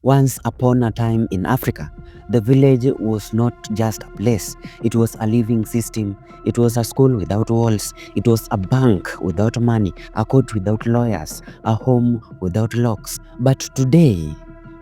Once upon a time in Africa, the village was not just a place, it was a living system. It was a school without walls, it was a bank without money, a court without lawyers, a home without locks. But today,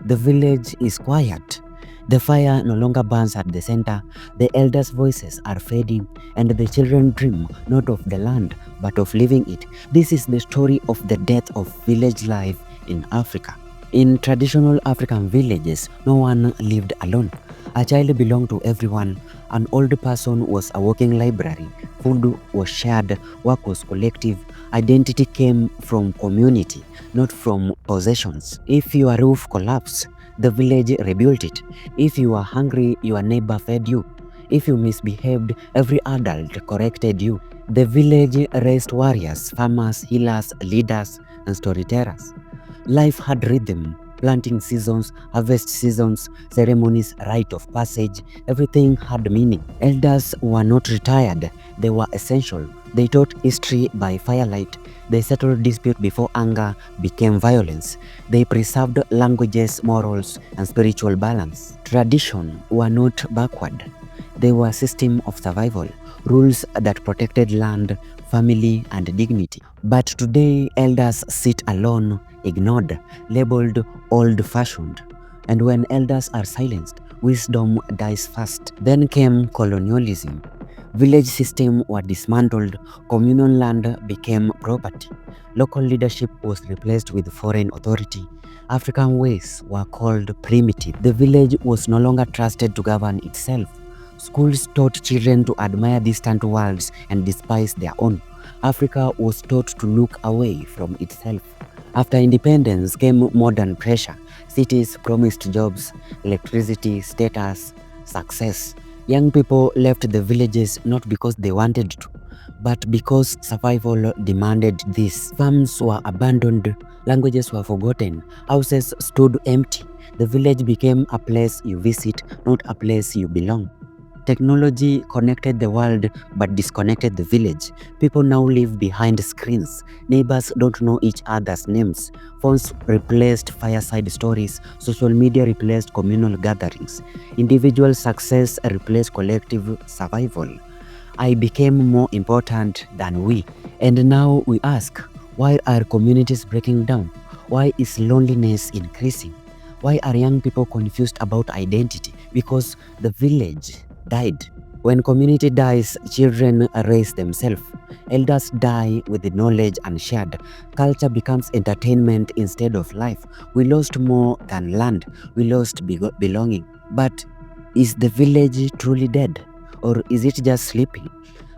the village is quiet. The fire no longer burns at the center, the elders' voices are fading, and the children dream not of the land but of living it. This is the story of the death of village life in Africa. In traditional African villages, no one lived alone. A child belonged to everyone. An old person was a walking library. Food was shared, work was collective. Identity came from community, not from possessions. If your roof collapsed, the village rebuilt it. If you were hungry, your neighbor fed you. If you misbehaved, every adult corrected you. The village raised warriors, farmers, healers, leaders, and storytellers. Life had rhythm, planting seasons, harvest seasons, ceremonies, rite of passage, everything had meaning. Elders were not retired, they were essential. They taught history by firelight. They settled dispute before anger became violence. They preserved languages, morals, and spiritual balance. Tradition were not backward. They were a system of survival, rules that protected land, family, and dignity. But today, elders sit alone, ignored, labeled old-fashioned. And when elders are silenced, wisdom dies fast. Then came colonialism. Village systems were dismantled, communal land became property. Local leadership was replaced with foreign authority. African ways were called primitive. The village was no longer trusted to govern itself. Schools taught children to admire distant worlds and despise their own. Africa was taught to look away from itself. After independence came modern pressure. Cities promised jobs, electricity, status, success. Young people left the villages not because they wanted to, but because survival demanded this. Farms were abandoned, languages were forgotten, houses stood empty. The village became a place you visit, not a place you belong. Technology connected the world but disconnected the village. People now live behind screens. Neighbors don't know each other's names. Phones replaced fireside stories. Social media replaced communal gatherings. Individual success replaced collective survival. I became more important than we. And now we ask, why are communities breaking down? Why is loneliness increasing? Why are young people confused about identity? Because the village died. When community dies, children raise themselves. Elders die with the knowledge unshared. Culture becomes entertainment instead of life. We lost more than land. We lost belonging. But is the village truly dead? Or is it just sleeping?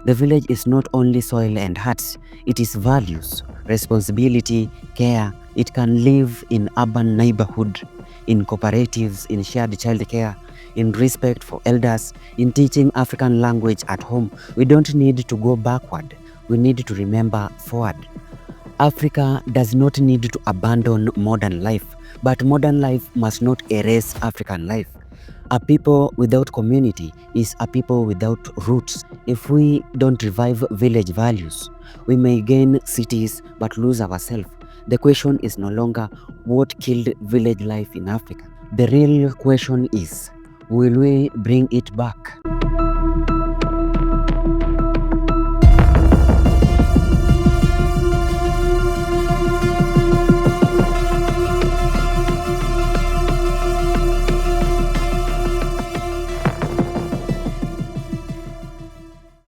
The village is not only soil and hearts. It is values, responsibility, care. It can live in urban neighborhood, in cooperatives, in shared childcare, in respect for elders, in teaching African language at home. We don't need to go backward. We need to remember forward. Africa does not need to abandon modern life, but modern life must not erase African life. A people without community is a people without roots. If we don't revive village values, we may gain cities but lose ourselves. The question is no longer what killed village life in Africa. The real question is, will we bring it back?